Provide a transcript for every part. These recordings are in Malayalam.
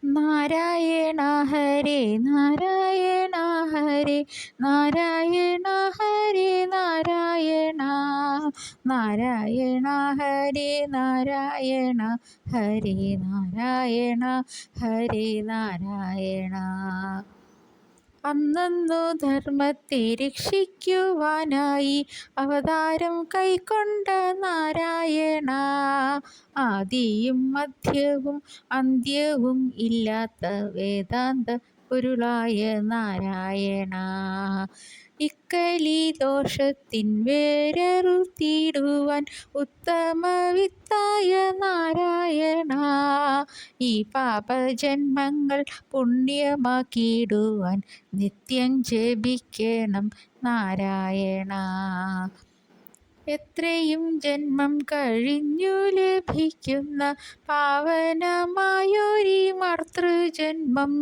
നാരായണ ഹരേ നാരായണ ഹരേ നാരായണ ഹരേ നാരായണ നാരായണ ഹരേ നാരായണ ഹരേ നാരായണ ഹരേ നാരായണ. അന്നന്നു ധർമ്മത്തെ രക്ഷിക്കുവാനായി അവതാരം കൈക്കൊണ്ട നാരായണ, ആദിയും മധ്യവും അന്ത്യവും ഇല്ലാത്ത വേദാന്ത പൊരുളായ നാരായണ, ഇക്കലി ദോഷത്തിൻ വേരറുത്തിടുവാൻ ഉത്തമ വിത്തായ നാരായണ, ഈ പാപജന്മങ്ങൾ പുണ്യമാക്കിയിടുവാൻ നിത്യം ജപിക്കണം നാരായണ. എത്രയും ജന്മം കഴിഞ്ഞു ലഭിക്കുന്ന പാവനമായൊരീ മാതൃജന്മം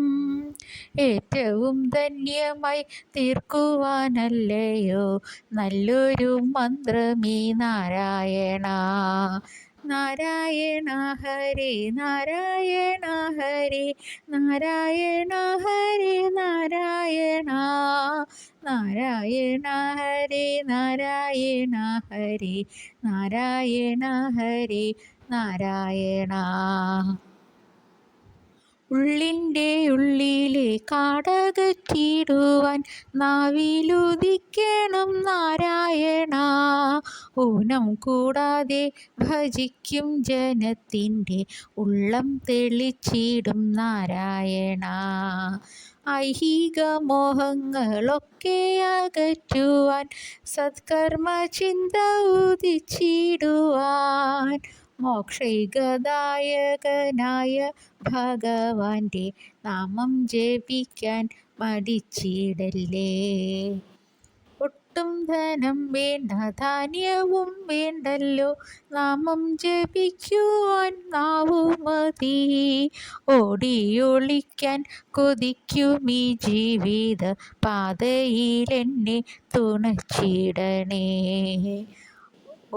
ഏറ്റവും ധന്യമായി തീർക്കുവാനല്ലയോ നല്ലൊരു മന്ത്രമീ നാരായണ. നാരായണ ഹരേ നാരായണ ഹരേ നാരായണ ഹരേ നാരായണ നാരായണ ഹരേ നാരായണ ഹരേ നാരായണ ഹരേ നാരായണ. ഉള്ളിൻ്റെ ഉള്ളിലെ കാടകറ്റിടുവാൻ നാവിലുദിക്കണം നാരായണ, ഊനം കൂടാതെ ഭജിക്കും ജനത്തിൻ്റെ ഉള്ളം തെളിച്ചിടും നാരായണ, ഐഹിക മോഹങ്ങളൊക്കെ അകറ്റുവാൻ സത്കർമ്മ ചിന്ത ഉദിച്ചിടുവാൻ മോക്ഷൈകദായകനായ ഭഗവാന്റെ നാമം ജപിക്കാൻ മടിച്ചിടല്ലേ. ഒട്ടും ധനം വേണ്ട ധാന്യവും വേണ്ടല്ലോ, നാമം ജപിക്കുവാൻ നാവു മതി. ഓടിയൊളിക്കാൻ കൊതിക്കുമീ ജീവിത പാതയിലെന്നെ തുണച്ചിടണേ,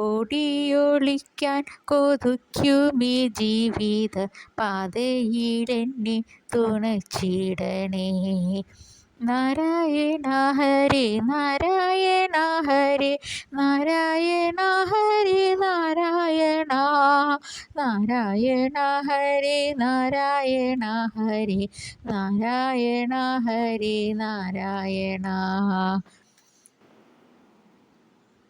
ഓടിയൊളിക്കാൻ കൊതിക്കുമീ ജീവിത പാതയിലെന്നെ തുണച്ചിടണേ. നാരായണ ഹരേ നാരായണ ഹരേ നാരായണ ഹരേ നാരായണ നാരായണ ഹരേ നാരായണ ഹരേ നാരായണ ഹരേ നാരായണ.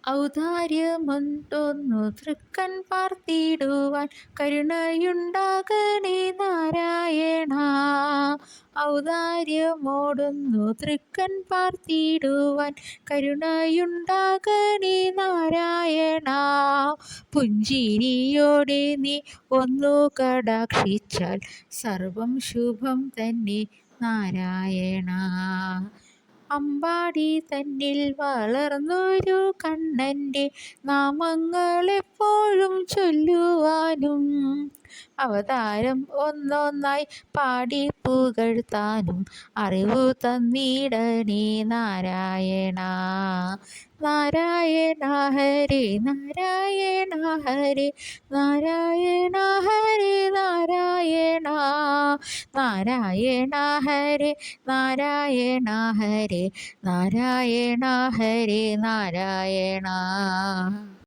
ഔദാര്യമൊന്നു തൃക്കൺ പാർത്തിടുവാൻ കരുണയുണ്ടാകണേ നാരായണ, ഔദാര്യമോടൊന്നു തൃക്കൺ പാർത്തിടുവാൻ കരുണയുണ്ടാകണേ നാരായണ, പുഞ്ചിരിയോടെ നീ ഒന്നു കടാക്ഷിച്ചാൽ സർവം ശുഭം തന്നെ നാരായണ. അമ്പാടി തന്നിൽ വളർന്നൊരു കണ്ണൻ്റെ നാമങ്ങളെപ്പോഴും ചൊല്ലുവാനും അവതാരം ഒന്നൊന്നായി പാടി പുകഴ്ത്താനും അറിവു തന്നിടണേ നാരായണ. നാരായണ ഹരേ നാരായണ ഹരേ നാരായണ ഹരേ നാരായണ നാരായണ ഹരേ നാരായണ ഹരേ നാരായണ ഹരേ നാരായണ.